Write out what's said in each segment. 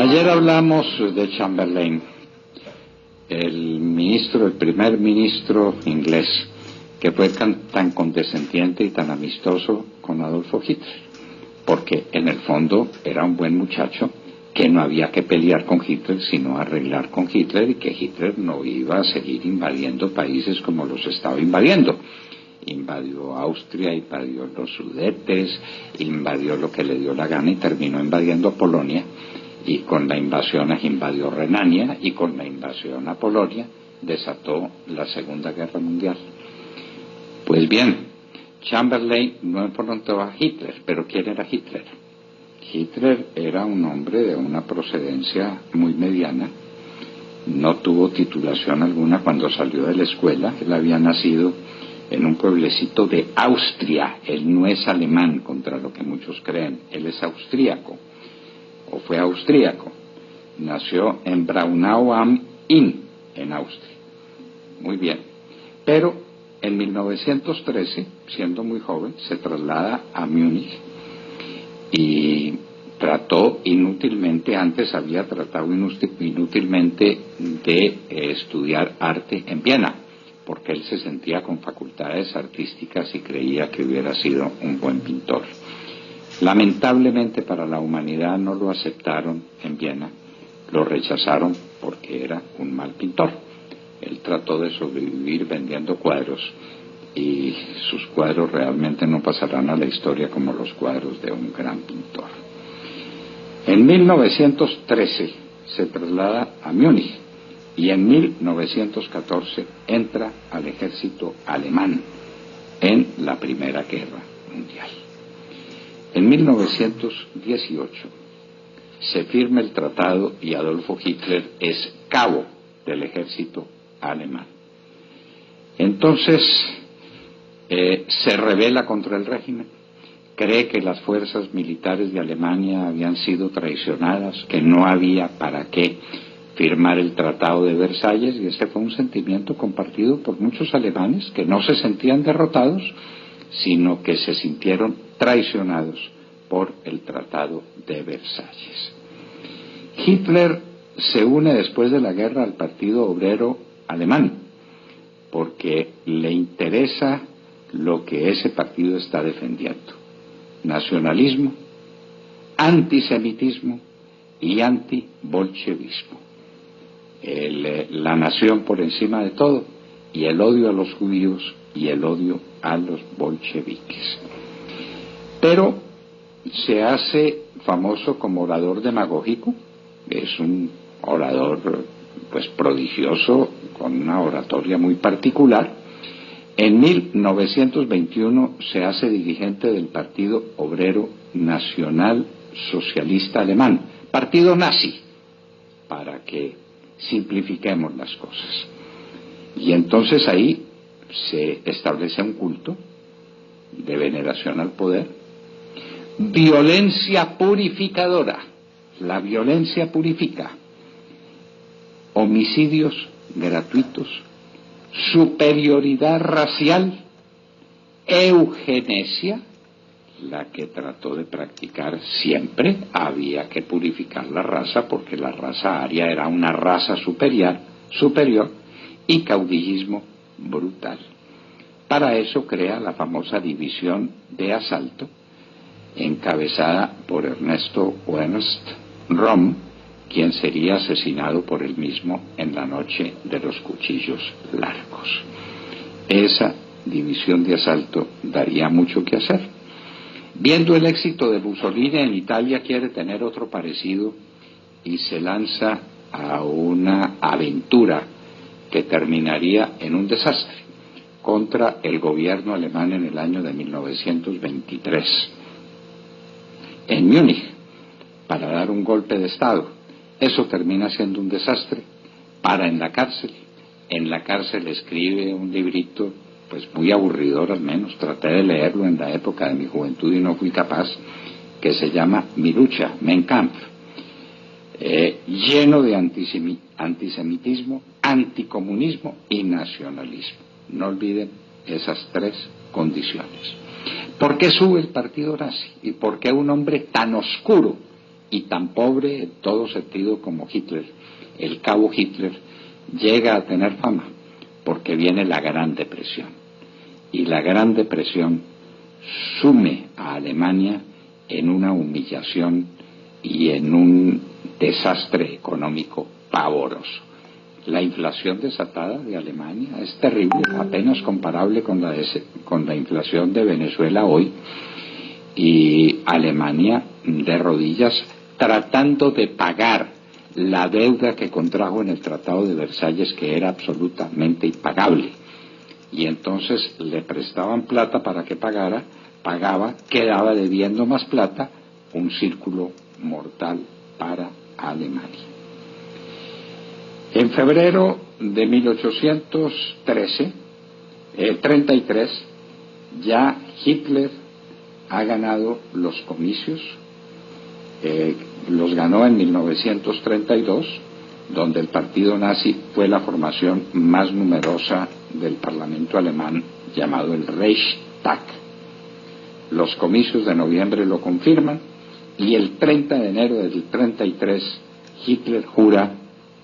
Ayer hablamos de Chamberlain, el primer ministro inglés, que fue tan condescendiente y tan amistoso con Adolfo Hitler, porque en el fondo era un buen muchacho que no había que pelear con Hitler, sino arreglar con Hitler, y que Hitler no iba a seguir invadiendo países como los estaba invadiendo. Invadió Austria, invadió los Sudetes, invadió lo que le dio la gana y terminó invadiendo Polonia, y con la invasión invadió Renania, y con la invasión a Polonia desató la Segunda Guerra Mundial. Pues bien, Chamberlain no enfrentó a Hitler, pero ¿quién era Hitler? Hitler era un hombre de una procedencia muy mediana, no tuvo titulación alguna cuando salió de la escuela. Él había nacido en un pueblecito de Austria. Él no es alemán, contra lo que muchos creen, él es austríaco, o fue austríaco. Nació en Braunau am Inn, en Austria. Muy bien. Pero en 1913, siendo muy joven, se traslada a Múnich y trató inútilmente, antes había tratado inútilmente de estudiar arte en Viena, porque él se sentía con facultades artísticas y creía que hubiera sido un buen pintor. Lamentablemente para la humanidad no lo aceptaron en Viena, lo rechazaron porque era un mal pintor. Él trató de sobrevivir vendiendo cuadros, y sus cuadros realmente no pasarán a la historia como los cuadros de un gran pintor. En 1913 se traslada a Múnich y en 1914 entra al ejército alemán en la Primera Guerra Mundial. En 1918 se firma el tratado y Adolfo Hitler es cabo del ejército alemán. Entonces se rebela contra el régimen, cree que las fuerzas militares de Alemania habían sido traicionadas, que no había para qué firmar el Tratado de Versalles, y ese fue un sentimiento compartido por muchos alemanes que no se sentían derrotados, sino que se sintieron traicionados por el Tratado de Versalles. Hitler se une después de la guerra al Partido Obrero Alemán, porque le interesa lo que ese partido está defendiendo: nacionalismo, antisemitismo y antibolchevismo. La nación por encima de todo, y el odio a los judíos y el odio a los bolcheviques. Pero se hace famoso como orador demagógico. Es un orador pues prodigioso, con una oratoria muy particular. En 1921 se hace dirigente del Partido Obrero Nacional Socialista Alemán, partido nazi, para que simplifiquemos las cosas. Y entonces ahí se establece un culto de veneración al poder, violencia purificadora. La violencia purifica, homicidios gratuitos, superioridad racial, eugenesia, la que trató de practicar siempre. Había que purificar la raza porque la raza aria era una raza superior, y caudillismo brutal. Para eso crea la famosa división de asalto, encabezada por Ernesto Ernst Röhm, quien sería asesinado por él mismo en la noche de los cuchillos largos. Esa división de asalto daría mucho que hacer. Viendo el éxito de Mussolini en Italia, quiere tener otro parecido y se lanza a una aventura que terminaría en un desastre contra el gobierno alemán en el año de 1923 en Múnich, para dar un golpe de Estado. Eso termina siendo un desastre. Para en la cárcel. En la cárcel escribe un librito, pues muy aburridor, al menos traté de leerlo en la época de mi juventud y no fui capaz, que se llama Mi lucha, Mein Kampf, lleno de antisemitismo, anticomunismo y nacionalismo. No olviden esas tres condiciones. ¿Por qué sube el partido nazi? ¿Y por qué un hombre tan oscuro y tan pobre en todo sentido como Hitler, el cabo Hitler, llega a tener fama porque viene la Gran Depresión. Y la Gran Depresión sume a Alemania en una humillación y en un desastre económico pavoroso. La inflación desatada de Alemania es terrible, apenas comparable con la inflación de Venezuela hoy, y Alemania de rodillas tratando de pagar la deuda que contrajo en el Tratado de Versalles, que era absolutamente impagable. Y entonces le prestaban plata para que pagara, pagaba, quedaba debiendo más plata, un círculo mortal para Alemania. En febrero de 1833, ya Hitler ha ganado los comicios, los ganó en 1932, donde el partido nazi fue la formación más numerosa del parlamento alemán, llamado el Reichstag. Los comicios de noviembre lo confirman, y el 30 de enero del 33 Hitler jura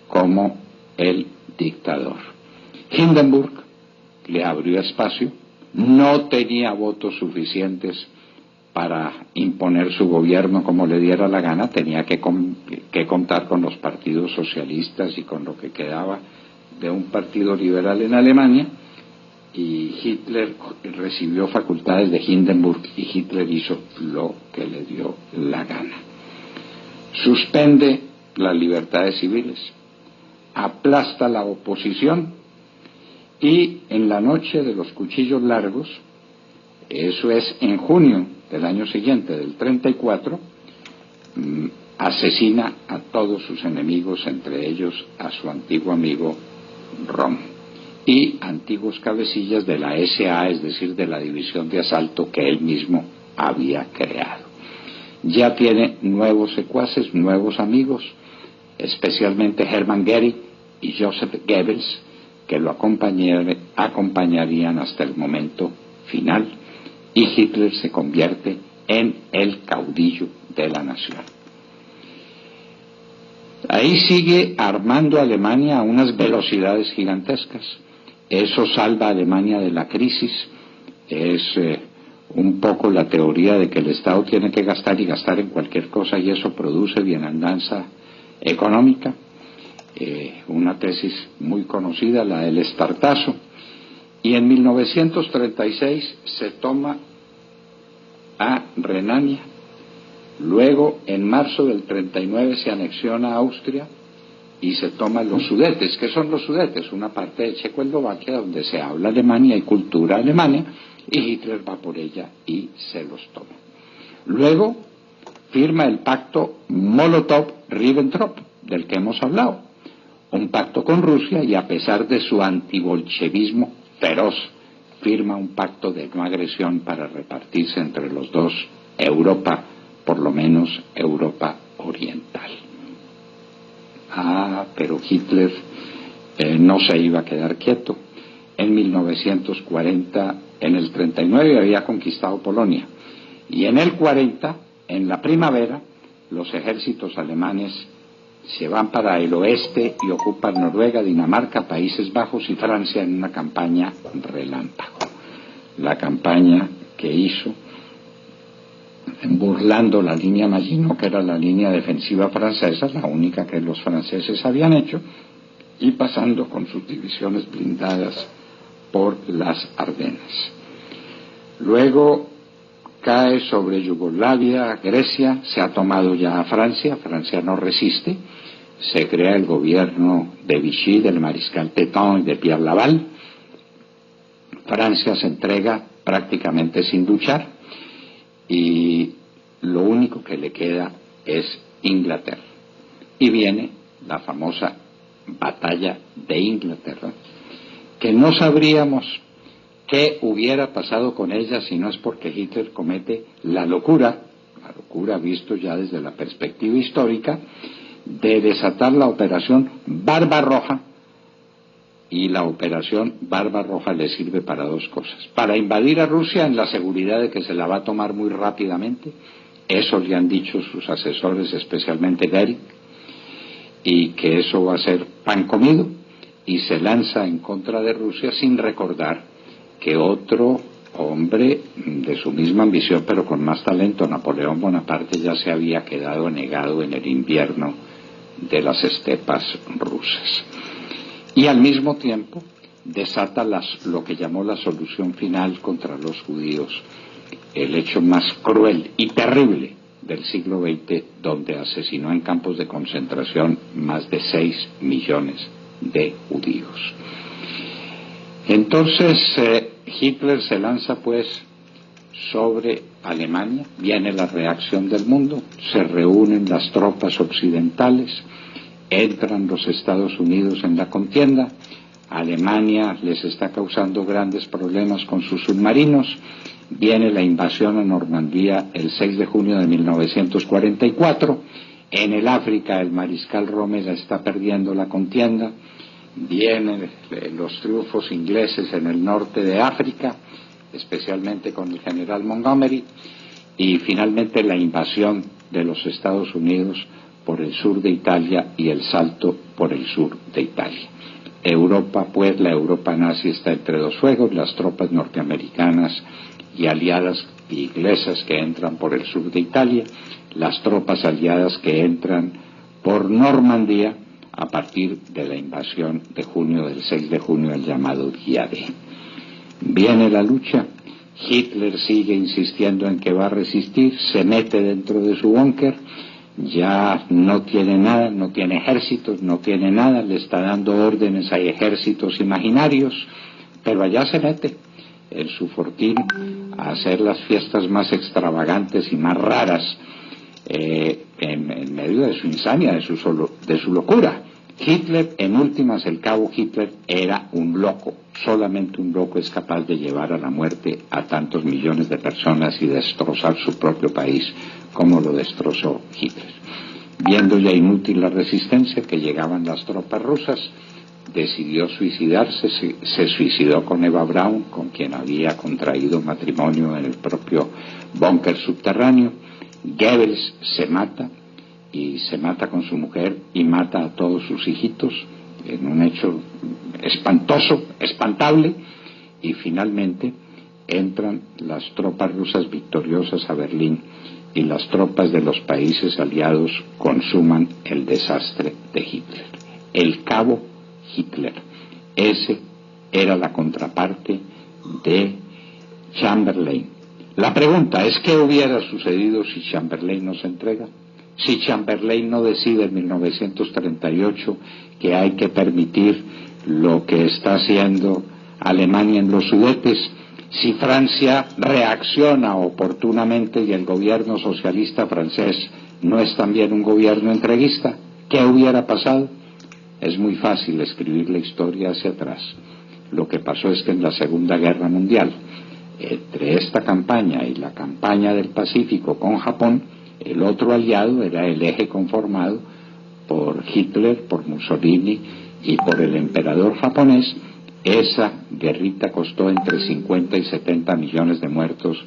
como el dictador. Hindenburg le abrió espacio, no tenía votos suficientes para imponer su gobierno como le diera la gana, tenía que contar con los partidos socialistas y con lo que quedaba de un partido liberal en Alemania, y Hitler recibió facultades de Hindenburg y Hitler hizo lo que le dio la gana. Suspende las libertades civiles, aplasta la oposición, y en la noche de los cuchillos largos, eso es en junio del año siguiente, del 34, asesina a todos sus enemigos, entre ellos a su antiguo amigo Röhm y antiguos cabecillas de la SA, es decir, de la división de asalto que él mismo había creado. Ya tiene nuevos secuaces, nuevos amigos, especialmente Hermann Göring y Joseph Goebbels, que lo acompañarían hasta el momento final, y Hitler se convierte en el caudillo de la nación. Ahí sigue armando Alemania a unas velocidades gigantescas. Eso salva a Alemania de la crisis. Es un poco la teoría de que el Estado tiene que gastar y gastar en cualquier cosa, y eso produce bienandanza económica. Una tesis muy conocida, la del estartazo. Y en 1936 se toma a Renania. Luego, en marzo del 39, se anexiona a Austria y se toman los Sudetes. ¿Qué son los Sudetes? Una parte de Checoslovaquia donde se habla alemán y hay cultura alemana, y Hitler va por ella y se los toma. Luego firma el pacto Molotov-Ribbentrop, del que hemos hablado, un pacto con Rusia, y a pesar de su antibolchevismo feroz, firma un pacto de no agresión para repartirse entre los dos Europa, por lo menos Europa oriental. Pero Hitler no se iba a quedar quieto. En 1940, en el 39 había conquistado Polonia, y en el 40, en la primavera, los ejércitos alemanes se van para el oeste y ocupan Noruega, Dinamarca, Países Bajos y Francia en una campaña relámpago. La campaña que hizo burlando la línea Maginot, que era la línea defensiva francesa, la única que los franceses habían hecho, y pasando con sus divisiones blindadas por las Ardenas. Luego cae sobre Yugoslavia, Grecia, se ha tomado ya a Francia, Francia no resiste, se crea el gobierno de Vichy, del mariscal Pétain y de Pierre Laval. Francia se entrega prácticamente sin luchar, y lo único que le queda es Inglaterra. Y viene la famosa batalla de Inglaterra, que no sabríamos qué hubiera pasado con ella si no es porque Hitler comete la locura visto ya desde la perspectiva histórica, de desatar la operación Barbarroja. Y la operación Barbarroja le sirve para dos cosas: para invadir a Rusia en la seguridad de que se la va a tomar muy rápidamente, Eso le han dicho sus asesores, especialmente Goering, y que eso va a ser pan comido, y se lanza en contra de Rusia sin recordar que otro hombre de su misma ambición, pero con más talento, Napoleón Bonaparte, ya se había quedado negado en el invierno de las estepas rusas. Y al mismo tiempo desata lo que llamó la solución final contra los judíos, el hecho más cruel y terrible del siglo XX, donde asesinó en campos de concentración más de 6 millones de judíos. Entonces Hitler se lanza pues sobre Alemania, viene la reacción del mundo, se reúnen las tropas occidentales, entran los Estados Unidos en la contienda, Alemania les está causando grandes problemas con sus submarinos, viene la invasión a Normandía el 6 de junio de 1944, en el África el mariscal Rommel está perdiendo la contienda, vienen los triunfos ingleses en el norte de África, especialmente con el general Montgomery, y finalmente la invasión de los Estados Unidos por el sur de Italia y el salto por el sur de Italia. Europa, pues, la Europa nazi está entre dos fuegos, las tropas norteamericanas y aliadas inglesas que entran por el sur de Italia, las tropas aliadas que entran por Normandía a partir de la invasión de junio, del 6 de junio, el llamado Día D. Viene la lucha, Hitler sigue insistiendo en que va a resistir, se mete dentro de su búnker, ya no tiene nada, no tiene ejércitos, no tiene nada, le está dando órdenes a ejércitos imaginarios, pero allá se mete en su fortín a hacer las fiestas más extravagantes y más raras, en medio de su insania, de su locura. Hitler, en últimas, el cabo Hitler era un loco, solamente un loco es capaz de llevar a la muerte a tantos millones de personas y destrozar su propio país como lo destrozó Hitler. Viendo ya inútil la resistencia, que llegaban las tropas rusas, decidió suicidarse, se suicidó con Eva Braun, con quien había contraído matrimonio en el propio búnker subterráneo. Goebbels se mata, y se mata con su mujer y mata a todos sus hijitos en un hecho espantoso, espantable, y finalmente entran las tropas rusas victoriosas a Berlín y las tropas de los países aliados consuman el desastre de Hitler. El cabo Hitler, ese era la contraparte de Chamberlain. La pregunta es: ¿qué hubiera sucedido si Chamberlain no se entrega? Si Chamberlain no decide en 1938 que hay que permitir lo que está haciendo Alemania en los Sudetes, si Francia reacciona oportunamente y el gobierno socialista francés no es también un gobierno entreguista, ¿qué hubiera pasado? Es muy fácil escribir la historia hacia atrás. Lo que pasó es que en la Segunda Guerra Mundial, entre esta campaña y la campaña del Pacífico con Japón, el otro aliado era el eje conformado por Hitler, por Mussolini y por el emperador japonés. Esa guerrita costó entre 50 y 70 millones de muertos,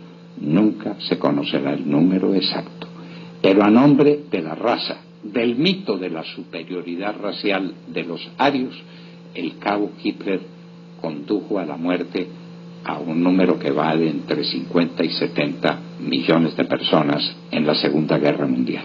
nunca se conocerá el número exacto. Pero a nombre de la raza, del mito de la superioridad racial de los arios, el cabo Hitler condujo a la muerte a un número que va de entre 50 y 70 millones de personas en la Segunda Guerra Mundial.